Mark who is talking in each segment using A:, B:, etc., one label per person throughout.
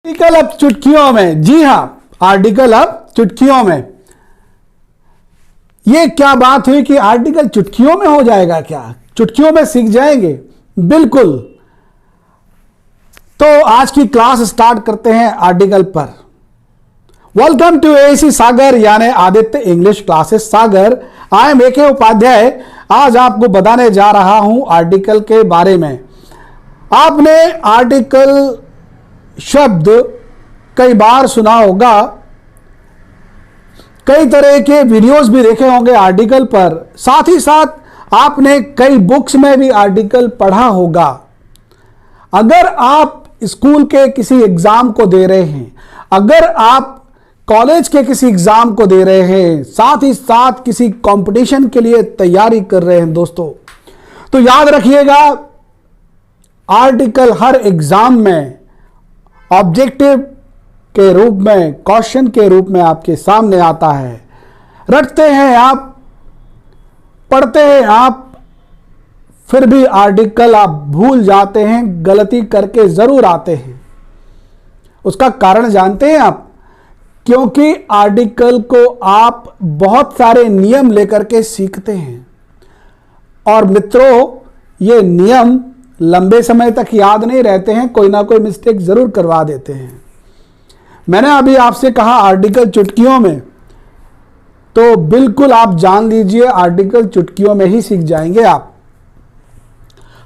A: Article अब चुटकियों में। जी हां, आर्टिकल अब चुटकियों में। यह क्या बात हुई कि आर्टिकल चुटकियों में हो जाएगा? क्या चुटकियों में सीख जाएंगे? बिल्कुल। तो आज की क्लास स्टार्ट करते हैं आर्टिकल पर। वेलकम टू एसी सागर यानी Aditya English classes Sagar. I am AK Upadhyay. आज आपको बताने जा रहा हूं आर्टिकल के बारे में। आपने आर्टिकल शब्द कई बार सुना होगा, कई तरह के वीडियोस भी देखे होंगे आर्टिकल पर, साथ ही साथ आपने कई बुक्स में भी आर्टिकल पढ़ा होगा। अगर आप स्कूल के किसी एग्जाम को दे रहे हैं, अगर आप कॉलेज के किसी एग्जाम को दे रहे हैं, साथ ही साथ किसी कंपटीशन के लिए तैयारी कर रहे हैं दोस्तों, तो याद रखिएगा आर्टिकल हर एग्जाम में ऑब्जेक्टिव के रूप में, क्वेश्चन के रूप में आपके सामने आता है। रटते हैं आप, पढ़ते हैं आप, फिर भी आर्टिकल आप भूल जाते हैं, गलती करके जरूर आते हैं। उसका कारण जानते हैं आप? क्योंकि आर्टिकल को आप बहुत सारे नियम लेकर के सीखते हैं, और मित्रों ये नियम लंबे समय तक याद नहीं रहते हैं, कोई ना कोई मिस्टेक जरूर करवा देते हैं। मैंने अभी आपसे कहा आर्टिकल चुटकियों में, तो बिल्कुल आप जान लीजिए आर्टिकल चुटकियों में ही सीख जाएंगे आप।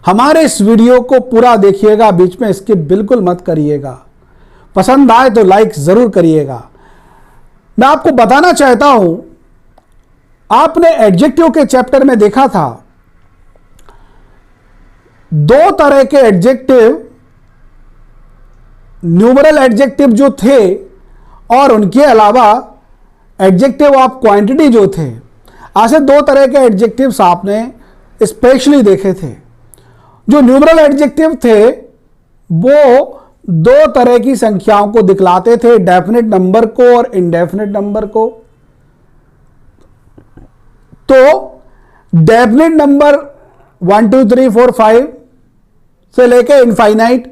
A: हमारे इस वीडियो को पूरा देखिएगा, बीच में स्किप बिल्कुल मत करिएगा। पसंद आए तो लाइक जरूर करिएगा। मैं आपको बताना चाहता हूं, आपने एडजेक्टिव के चैप्टर में देखा था, दो तरह के एडजेक्टिव, न्यूमरल एडजेक्टिव जो थे और उनके अलावा एडजेक्टिव ऑफ क्वांटिटी जो थे। ऐसे दो तरह के एडजेक्टिव्स आपने स्पेशली देखे थे। जो न्यूमरल एडजेक्टिव थे वो दो तरह की संख्याओं को दिखलाते थे, डेफिनेट नंबर को और इनडेफिनेट नंबर को। तो डेफिनेट नंबर 1 2 3 4 5 से लेकर इनफाइनाइट,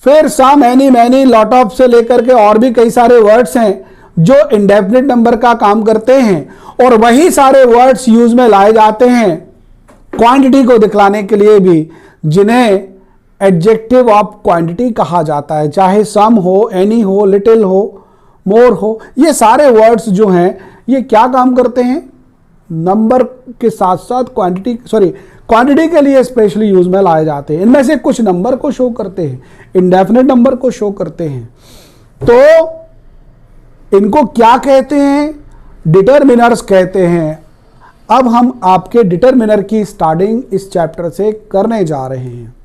A: फिर सम, एनी, मैनी, लॉट ऑफ से लेकर के और भी कई सारे वर्ड्स हैं जो इंडेफिनिट नंबर का काम करते हैं, और वही सारे वर्ड्स यूज में लाए जाते हैं क्वांटिटी को दिखलाने के लिए भी, जिन्हें एडजेक्टिव ऑफ क्वांटिटी कहा जाता है। चाहे सम हो, एनी हो, लिटिल हो, मोर हो, ये सारे वर्ड्स जो हैं ये क्या काम करते हैं? नंबर के साथ साथ क्वांटिटी के लिए स्पेशली यूज में लाए जाते हैं। इनमें से कुछ नंबर को शो करते हैं, इंडेफिनिट नंबर को शो करते हैं। तो इनको क्या कहते हैं? डिटरमिनर्स कहते हैं। अब हम आपके डिटरमिनर की स्टार्टिंग इस चैप्टर से करने जा रहे हैं।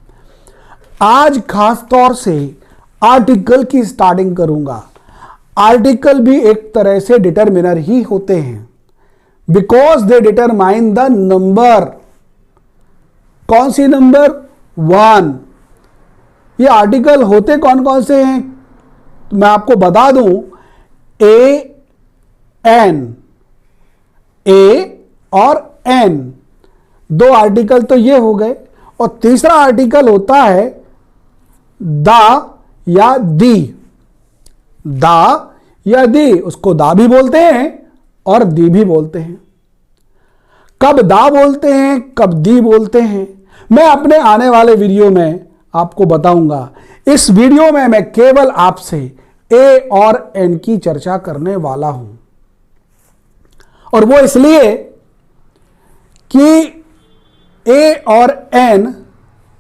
A: आज खास तौर से आर्टिकल की स्टार्टिंग करूंगा। आर्टिकल भी एक तरह से डिटरमिनर ही होते हैं, because they determine the number. कौन सी नंबर? 1। ये आर्टिकल होते कौन कौन से हैं? तो मैं आपको बता दूं, ए, एन, ए और एन, दो आर्टिकल तो ये हो गए, और तीसरा आर्टिकल होता है द या दी। द या दी, उसको दा भी बोलते हैं और दी भी बोलते हैं। कब दा बोलते हैं, कब दी बोलते हैं, मैं अपने आने वाले वीडियो में आपको बताऊंगा। इस वीडियो में मैं केवल आपसे ए और एन की चर्चा करने वाला हूं, और वो इसलिए कि ए और एन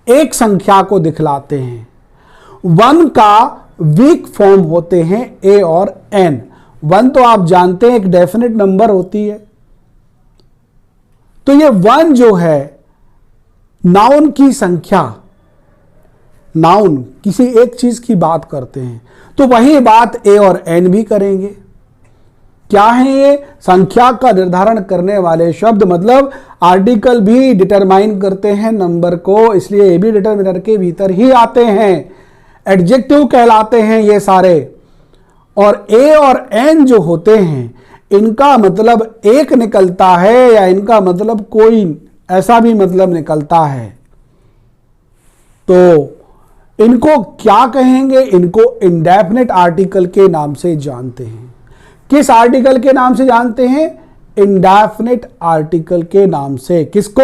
A: एक संख्या को दिखलाते हैं। 1 का वीक फॉर्म होते हैं ए और एन। 1 तो आप जानते हैं एक डेफिनेट नंबर होती है, तो ये 1 जो है नाउन की संख्या, नाउन किसी एक चीज की बात करते हैं, तो वही बात ए और एन भी करेंगे। क्या है ये? संख्या का निर्धारण करने वाले शब्द, मतलब आर्टिकल भी डिटरमाइन करते हैं नंबर को, इसलिए ये भी डिटरमिनर के भीतर ही आते हैं। एडजेक्टिव कहलाते हैं ये सारे। और ए और एन जो होते हैं, इनका मतलब एक निकलता है, या इनका मतलब कोई ऐसा भी मतलब निकलता है। तो इनको क्या कहेंगे? इनको इंडेफिनिट आर्टिकल के नाम से जानते हैं। किस आर्टिकल के नाम से जानते हैं? इंडेफिनिट आर्टिकल के नाम से। किसको?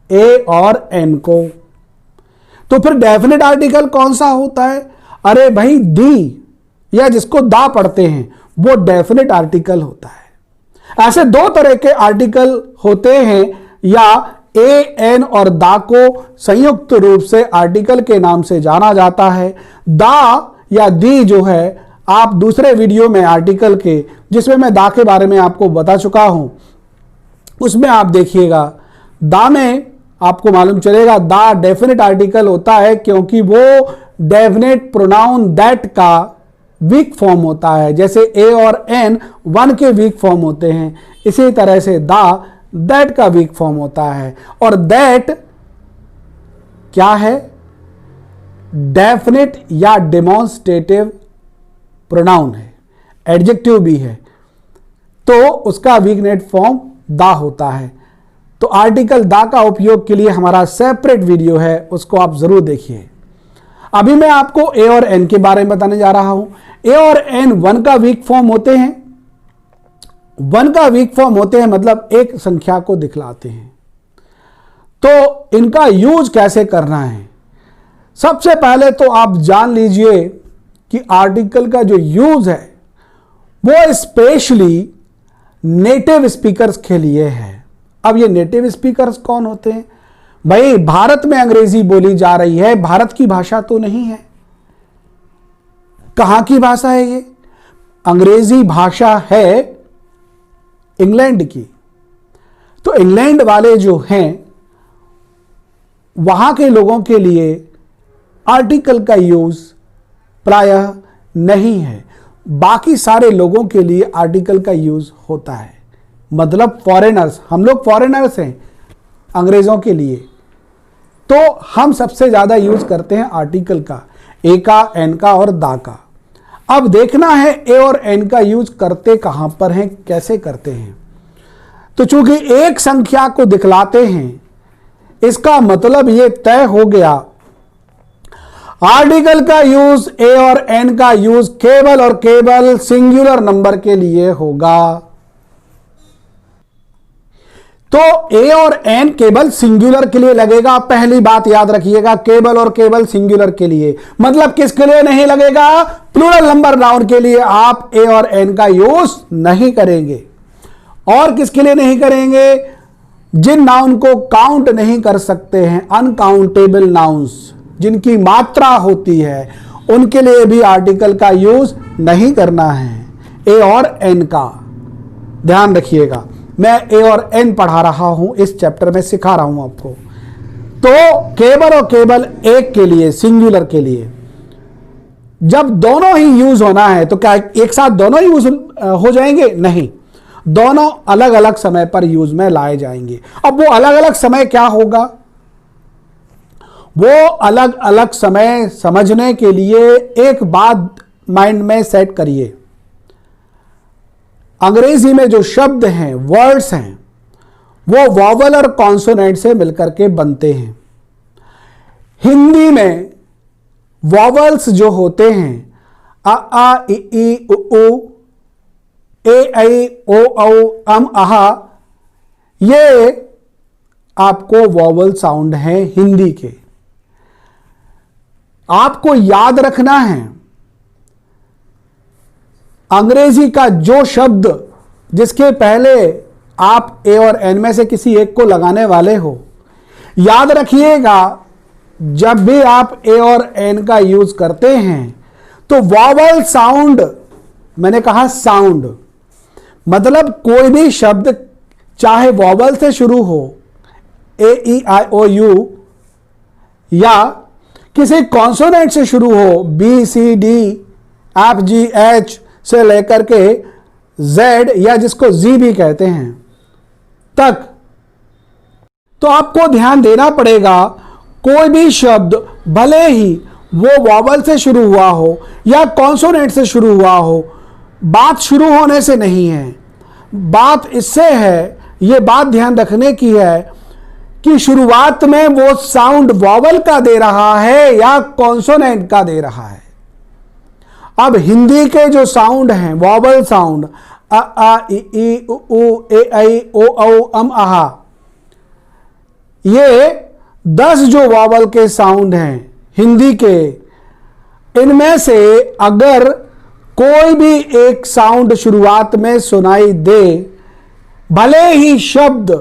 A: ए और एन को। तो फिर डेफिनिट आर्टिकल कौन सा होता है? अरे भाई दी, या जिसको दा पढ़ते हैं, वो डेफिनिट आर्टिकल होता है। ऐसे दो तरह के आर्टिकल होते हैं, या ए एन और दा को संयुक्त रूप से आर्टिकल के नाम से जाना जाता है। दा या दी जो है, आप दूसरे वीडियो में आर्टिकल के, जिसमें मैं दा के बारे में आपको बता चुका हूं, उसमें आप देखिएगा। दा में आपको मालूम चलेगा दा डेफिनेट आर्टिकल होता है, क्योंकि वो डेफिनेट प्रोनाउन दैट का वीक फॉर्म होता है। जैसे ए और एन वन के वीक फॉर्म होते हैं, इसी तरह से दा दैट का वीक फॉर्म होता है। और दैट क्या है? डेफिनेट या डेमोन्स्ट्रेटिव प्रोनाउन है, एडजेक्टिव भी है, तो उसका वीकनेट फॉर्म दा होता है। तो आर्टिकल दा का उपयोग के लिए हमारा सेपरेट वीडियो है, उसको आप जरूर देखिए। अभी मैं आपको ए और एन के बारे में बताने जा रहा हूं। ए और एन वन का वीक फॉर्म होते हैं। वन का वीक फॉर्म होते हैं मतलब एक संख्या को दिखलाते हैं। तो इनका यूज कैसे करना है? सबसे पहले तो आप जान लीजिए कि आर्टिकल का जो यूज है वो स्पेशली नेटिव स्पीकर्स के लिए है। अब ये नेटिव स्पीकर्स कौन होते हैं? भाई भारत में अंग्रेजी बोली जा रही है, भारत की भाषा तो नहीं है। कहां की भाषा है ये? अंग्रेजी भाषा है इंग्लैंड की। तो इंग्लैंड वाले जो हैं, वहां के लोगों के लिए आर्टिकल का यूज प्रायः नहीं है। बाकी सारे लोगों के लिए आर्टिकल का यूज होता है। मतलब फॉरेनर्स, हम लोग फॉरेनर्स हैं अंग्रेजों के लिए, तो हम सबसे ज्यादा यूज करते हैं आर्टिकल का, ए का, एन का और दा का। अब देखना है ए और एन का यूज करते कहां पर हैं, कैसे करते हैं। तो चूंकि एक संख्या को दिखलाते हैं, इसका मतलब यह तय हो गया, आर्टिकल का यूज, ए और एन का यूज केवल और केवल सिंगुलर नंबर के लिए होगा। तो ए और एन केवल सिंगुलर के लिए लगेगा। पहली बात याद रखिएगा, केवल और केवल सिंगुलर के लिए। मतलब किसके लिए नहीं लगेगा? प्लूरल नंबर नाउन के लिए आप ए और एन का यूज नहीं करेंगे। और किसके लिए नहीं करेंगे? जिन नाउन को काउंट नहीं कर सकते हैं, अनकाउंटेबल नाउन्स, जिनकी मात्रा होती है, उनके लिए भी आर्टिकल का यूज नहीं करना है, ए और एन का। ध्यान रखिएगा, मैं ए और एन पढ़ा रहा हूं, इस चैप्टर में सिखा रहा हूं आपको। तो केवल और केवल एक के लिए, सिंगुलर के लिए, जब दोनों ही यूज होना है, तो क्या एक साथ दोनों ही यूज हो जाएंगे? नहीं, दोनों अलग अलग समय पर यूज में लाए जाएंगे। अब वो अलग अलग समय क्या होगा? वो अलग अलग समय समझने के लिए एक बात माइंड में सेट करिए। अंग्रेजी में जो शब्द हैं, वर्ड्स हैं, वो वॉवल और कॉन्सोनेंट से मिलकर के बनते हैं। हिंदी में वॉवल्स जो होते हैं, अ आ इ ई उ ऊ, ए ऐ ओ औ अम आहा, ये आपको वॉवल साउंड है हिंदी के। आपको याद रखना है, अंग्रेजी का जो शब्द जिसके पहले आप ए और एन में से किसी एक को लगाने वाले हो, याद रखिएगा, जब भी आप ए और एन का यूज करते हैं तो वॉवल साउंड, मैंने कहा साउंड, मतलब कोई भी शब्द चाहे वॉवल से शुरू हो, ए ई आई ओ यू, या किसी कॉन्सोनेंट से शुरू हो, B C D F G H से लेकर के जेड, या जिसको जी भी कहते हैं, तक, तो आपको ध्यान देना पड़ेगा, कोई भी शब्द भले ही वो वॉवल से शुरू हुआ हो या कॉन्सोनेंट से शुरू हुआ हो, बात शुरू होने से नहीं है, बात इससे है, ये बात ध्यान रखने की है कि शुरुआत में वो साउंड वॉवल का दे रहा है या कॉन्सोनेंट का दे रहा है। अब हिंदी के जो साउंड हैं वॉवल साउंड, अ आ इ ई उ ऊ ए ऐ ओ औ अम आहा, ये 10 जो वॉवल के साउंड हैं हिंदी के, इनमें से अगर कोई भी एक साउंड शुरुआत में सुनाई दे, भले ही शब्द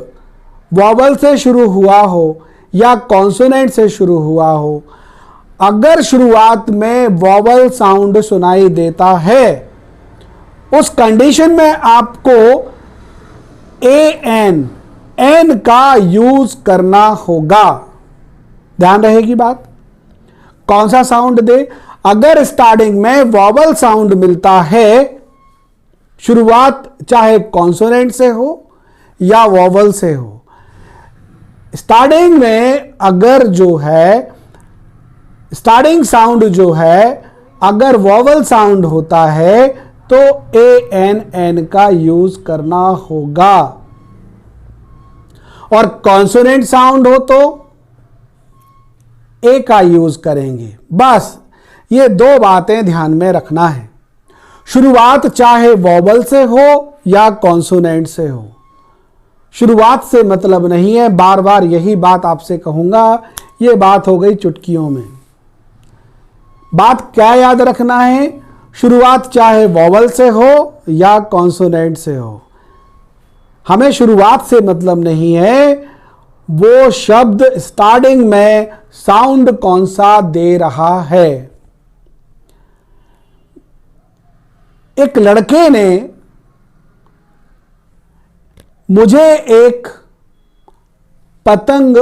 A: वॉवल से शुरू हुआ हो या कॉन्सोनेंट से शुरू हुआ हो, अगर शुरुआत में वॉवल साउंड सुनाई देता है, उस कंडीशन में आपको एन एन का यूज करना होगा। ध्यान रहेगी बात। कौन सा साउंड दे? अगर स्टार्टिंग में वॉवल साउंड मिलता है, शुरुआत चाहे कॉन्सोनेंट से हो या वॉवल से हो, स्टार्टिंग में अगर जो है स्टार्टिंग साउंड जो है अगर वॉवल साउंड होता है तो एन का यूज करना होगा, और कॉन्सोनेंट साउंड हो तो ए का यूज करेंगे। बस ये 2 बातें ध्यान में रखना है। शुरुआत चाहे वॉवल से हो या कॉन्सोनेंट से हो, शुरुआत से मतलब नहीं है। बार बार यही बात आपसे कहूंगा, ये बात हो गई चुटकियों में। बात क्या याद रखना है? शुरुआत चाहे वॉवल से हो या कॉन्सोनेंट से हो, हमें शुरुआत से मतलब नहीं है, वो शब्द स्टार्टिंग में साउंड कौन सा दे रहा है। एक लड़के ने मुझे एक पतंग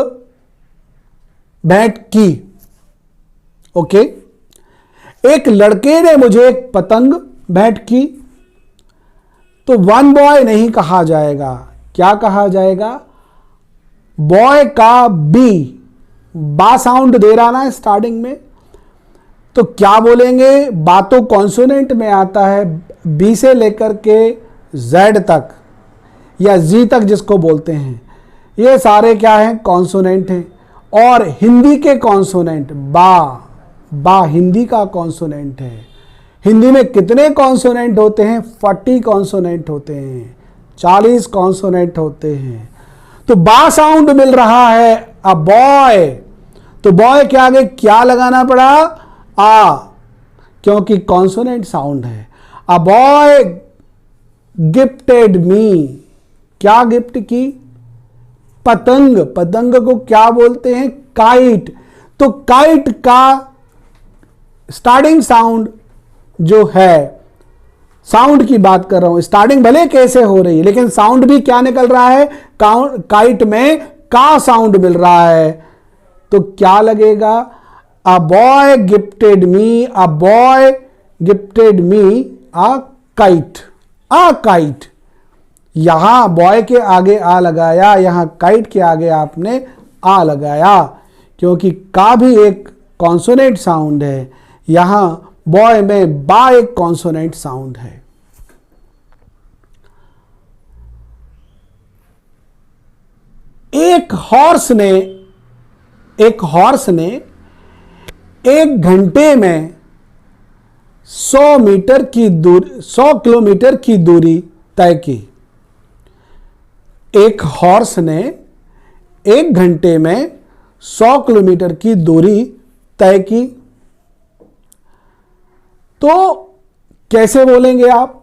A: भेंट की। ओके, एक लड़के ने मुझे एक पतंग भेंट की, तो वन बॉय नहीं कहा जाएगा। क्या कहा जाएगा? बॉय का बी, बा साउंड दे रहा ना स्टार्टिंग में, तो क्या बोलेंगे? बा तो कॉन्सोनेंट में आता है, बी से लेकर के जेड तक या जी तक जिसको बोलते हैं, ये सारे क्या हैं? कॉन्सोनेंट हैं। और हिंदी के कॉन्सोनेंट बा हिंदी का कॉन्सोनेंट है। हिंदी में कितने कॉन्सोनेंट होते हैं? 40 कॉन्सोनेंट होते हैं, 40 कॉन्सोनेंट होते हैं। तो बा साउंड मिल रहा है अ बॉय, तो बॉय के आगे क्या लगाना पड़ा? आ, क्योंकि कॉन्सोनेंट साउंड है। अ बॉय गिफ्टेड मी, क्या गिफ्ट की? पतंग। पतंग को क्या बोलते हैं? काइट। तो काइट का स्टार्टिंग साउंड जो है, साउंड की बात कर रहा हूं, स्टार्टिंग भले कैसे हो रही है लेकिन साउंड भी क्या निकल रहा है? काइट में का साउंड मिल रहा है, तो क्या लगेगा? A boy gifted me, a boy gifted me a kite. A kite, यहां बॉय के आगे आ लगाया, यहां काइट के आगे आपने आ लगाया, क्योंकि का भी एक कॉन्सोनेंट साउंड है। यहां बॉय में बा एक कॉन्सोनेंट साउंड है। एक हॉर्स ने 1 घंटे में 100 किलोमीटर की दूरी तय की। एक हॉर्स ने 1 घंटे में 100 किलोमीटर की दूरी तय की, तो कैसे बोलेंगे आप?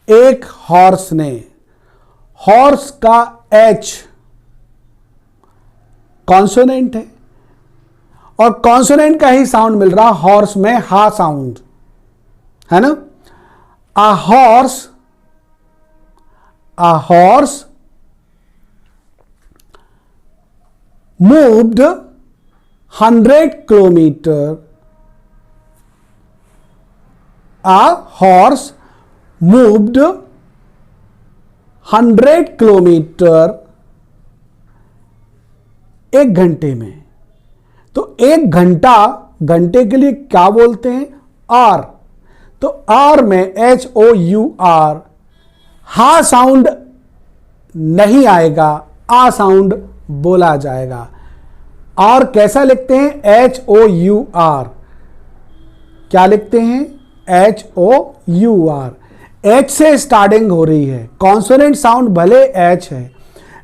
A: एक हॉर्स ने, हॉर्स का एच कॉन्सोनेंट है और कॉन्सोनेंट का ही साउंड मिल रहा हॉर्स में, हा साउंड है ना। A horse moved 100 kilometer. A horse moved 100 kilometer 1 घंटे में। तो 1 घंटा, घंटे के लिए क्या बोलते हैं? आर। तो आर में HOUR, हा साउंड नहीं आएगा, आ साउंड बोला जाएगा। और कैसा लिखते हैं? HOUR। क्या लिखते हैं? HOUR। H से स्टार्टिंग हो रही है, कॉन्सोनेंट साउंड भले H है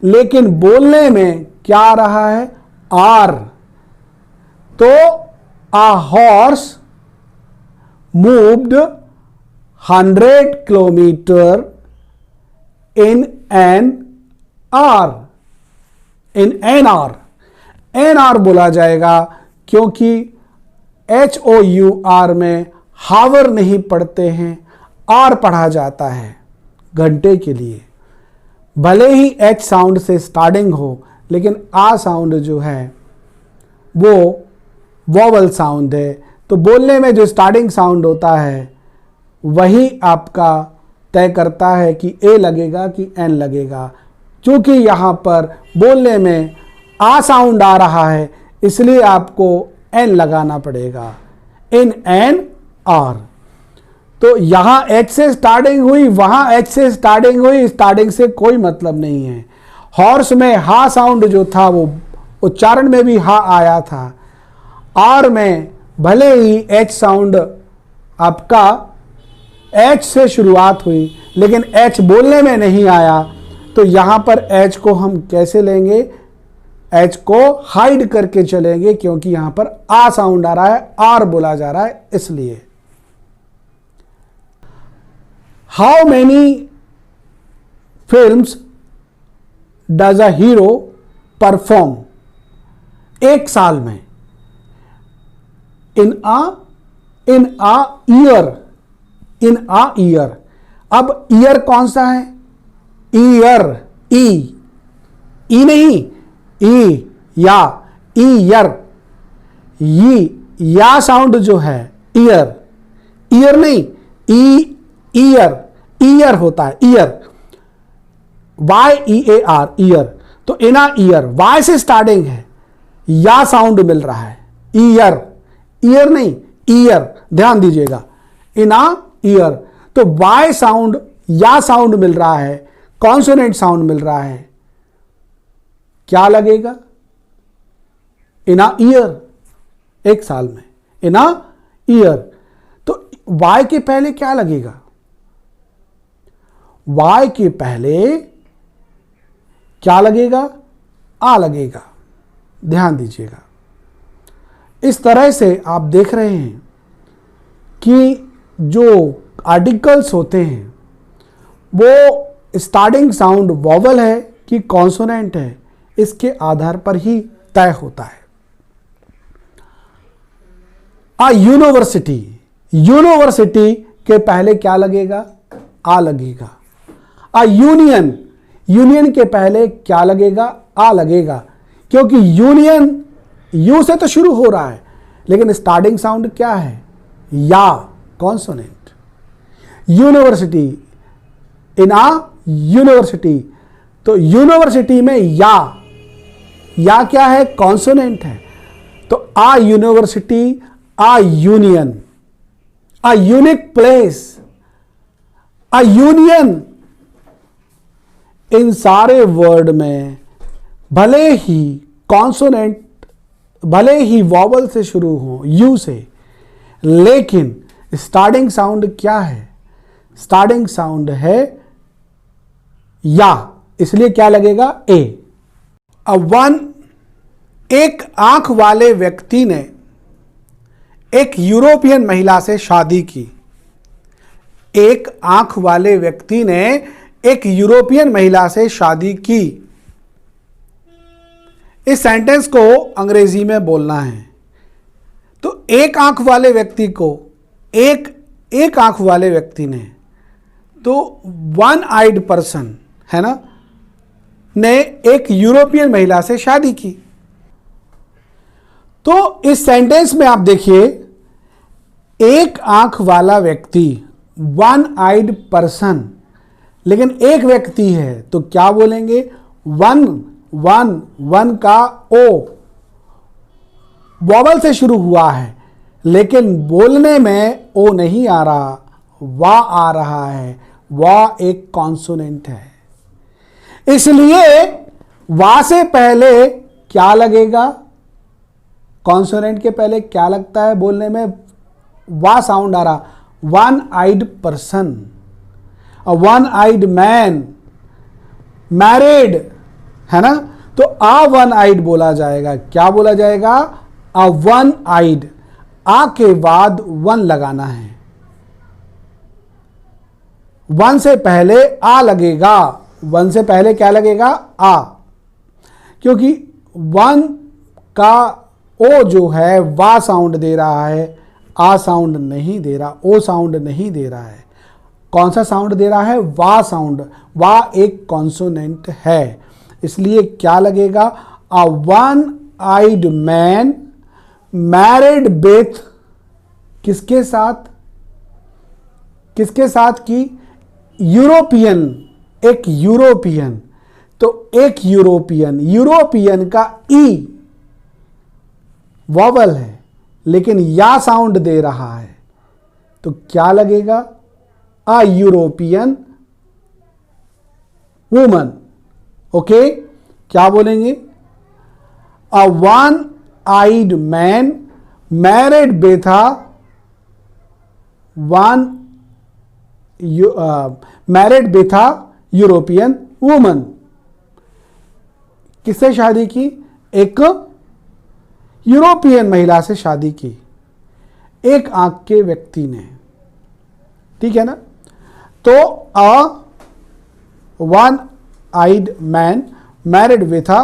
A: लेकिन बोलने में क्या आ रहा है? R। तो a horse moved 100 kilometer in an hour। in an hour, an hour बोला जाएगा क्योंकि HOUR में हावर नहीं पढ़ते हैं, आर पढ़ा जाता है घंटे के लिए। भले ही H साउंड से स्टार्टिंग हो लेकिन आ साउंड जो है वो वॉवल साउंड है, तो बोलने में जो स्टार्टिंग साउंड होता है वही आपका तय करता है कि ए लगेगा कि एन लगेगा। क्योंकि यहाँ पर बोलने में आ साउंड आ रहा है इसलिए आपको एन लगाना पड़ेगा, इन एन आर। तो यहाँ H से स्टार्टिंग हुई, वहाँ H से स्टार्टिंग हुई, स्टार्टिंग से कोई मतलब नहीं है। हॉर्स में हा साउंड जो था वो उच्चारण में भी हा आया था। आर में भले ही H साउंड आपका H से शुरुआत हुई लेकिन H बोलने में नहीं आया, तो यहाँ पर H को हम कैसे लेंगे? H को हाइड करके चलेंगे क्योंकि यहाँ पर आ साउंड आ रहा है, आर बोला जा रहा है इसलिए। How many films does a hero perform? एक साल में। इन आ ईयर, इन आ ईयर। अब ईयर कौन सा है? ईयर, ई नहीं, ई या, ईयर। या साउंड जो है ईयर, ईयर नहीं, ईयर, ईयर होता है, ईयर, YEAR, ईयर। तो इना ईयर, वाई से स्टार्टिंग है, या साउंड मिल रहा है, ईयर, ईयर नहीं, ईयर, ध्यान दीजिएगा, इना ईयर। तो वाई साउंड, या साउंड मिल रहा है, कॉन्सोनेंट साउंड मिल रहा है, क्या लगेगा? इना ईयर। एक साल में इना ईयर। तो वाई के पहले क्या लगेगा? वाई के पहले क्या लगेगा? आ लगेगा। ध्यान दीजिएगा। इस तरह से आप देख रहे हैं कि जो आर्टिकल्स होते हैं वो स्टार्टिंग साउंड वॉवल है कि कॉन्सोनेंट है, इसके आधार पर ही तय होता है। आ यूनिवर्सिटी, यूनिवर्सिटी के पहले क्या लगेगा? आ लगेगा। आ यूनियन, यूनियन के पहले क्या लगेगा? आ लगेगा, क्योंकि यूनियन यू से तो शुरू हो रहा है लेकिन स्टार्टिंग साउंड क्या है? या, कॉन्सोनेंट। यूनिवर्सिटी, इन आ यूनिवर्सिटी। तो यूनिवर्सिटी में या क्या है? कॉन्सोनेंट है। तो आ यूनिवर्सिटी, आ यूनियन, आ यूनिक प्लेस, आ यूनियन। इन सारे वर्ड में भले ही कॉन्सोनेंट, भले ही वॉवल से शुरू हो, यू से, लेकिन स्टार्टिंग साउंड क्या है? स्टार्टिंग साउंड है या, इसलिए क्या लगेगा? ए। अब एक आंख वाले व्यक्ति ने एक यूरोपियन महिला से शादी की। एक आंख वाले व्यक्ति ने एक यूरोपियन महिला से शादी की। इस सेंटेंस को अंग्रेजी में बोलना है। तो एक आंख वाले व्यक्ति को, एक आंख वाले व्यक्ति ने, तो वन आइड पर्सन है ना, ने एक यूरोपियन महिला से शादी की। तो इस सेंटेंस में आप देखिए, एक आंख वाला व्यक्ति, वन आइड पर्सन, लेकिन एक व्यक्ति है तो क्या बोलेंगे? वन का ओ वॉवल से शुरू हुआ है लेकिन बोलने में ओ नहीं आ रहा, वा आ रहा है। वा एक कॉन्सोनेंट है, इसलिए वा से पहले क्या लगेगा, कॉन्सोनेंट के पहले क्या लगता है बोलने में, वा साउंड आ रहा, one eyed person, one eyed man, married, है ना, तो आ वन आइड बोला जाएगा। क्या बोला जाएगा, अ वन आइड, आ के बाद वन लगाना है, वन से पहले आ लगेगा, वन से पहले क्या लगेगा, आ, क्योंकि वन का ओ जो है वा साउंड दे रहा है, आ साउंड नहीं दे रहा, ओ साउंड नहीं दे रहा है। कौन सा साउंड दे रहा है, वा साउंड, वा एक कॉन्सोनेंट है, इसलिए क्या लगेगा, a one eyed man married with, किसके साथ, किसके साथ की, यूरोपियन, एक यूरोपियन, तो एक यूरोपियन, यूरोपियन का ई वॉवल है लेकिन या साउंड दे रहा है, तो क्या लगेगा, अ यूरोपियन वुमन। ओके, क्या बोलेंगे, a one eyed man married with a one married with a European woman. किससे शादी की, एक यूरोपियन महिला से शादी की, एक आंख के व्यक्ति ने, ठीक है ना। तो a one eyed man married with a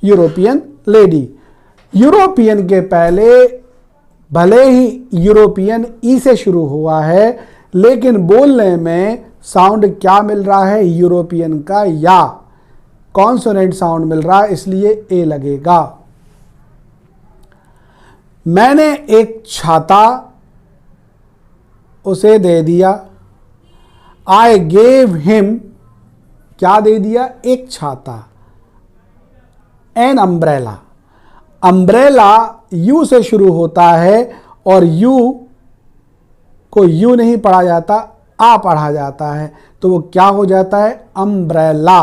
A: European lady. European के पहले भले ही यूरोपियन ई से शुरू हुआ है लेकिन बोलने में साउंड क्या मिल रहा है, यूरोपियन का या, कॉन्सोनेंट साउंड मिल रहा है, इसलिए ए लगेगा। मैंने एक छाता उसे दे दिया, आई गेव हिम, क्या दे दिया, एक छाता, एन अम्ब्रेला। अम्ब्रेला यू से शुरू होता है और यू को यू नहीं पढ़ा जाता, आ पढ़ा जाता है, तो वो क्या हो जाता है, umbrella.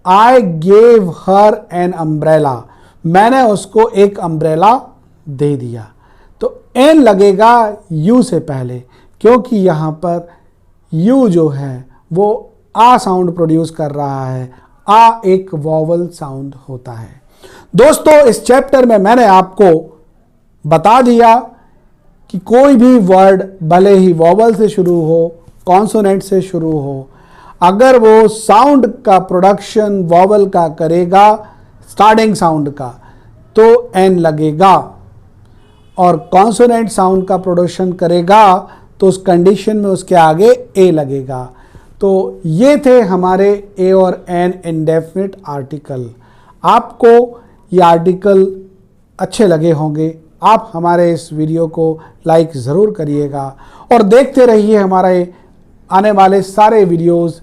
A: I gave her an umbrella, मैंने उसको एक अम्ब्रेला दे दिया। तो एन लगेगा यू से पहले, क्योंकि यहां पर यू जो है वो आ साउंड प्रोड्यूस कर रहा है, आ एक वॉवल साउंड होता है। दोस्तों, इस चैप्टर में मैंने आपको बता दिया कि कोई भी वर्ड भले ही वॉवल से शुरू हो, कॉन्सोनेंट से शुरू हो, अगर वो साउंड का प्रोडक्शन वॉवल का करेगा, स्टार्टिंग साउंड का, तो एन लगेगा, और कॉन्सोनेंट साउंड का प्रोडक्शन करेगा तो उस कंडीशन में उसके आगे ए लगेगा। तो ये थे हमारे ए और एन इंडेफिनिट आर्टिकल। आपको ये आर्टिकल अच्छे लगे होंगे, आप हमारे इस वीडियो को लाइक ज़रूर करिएगा और देखते रहिए हमारे आने वाले सारे वीडियोस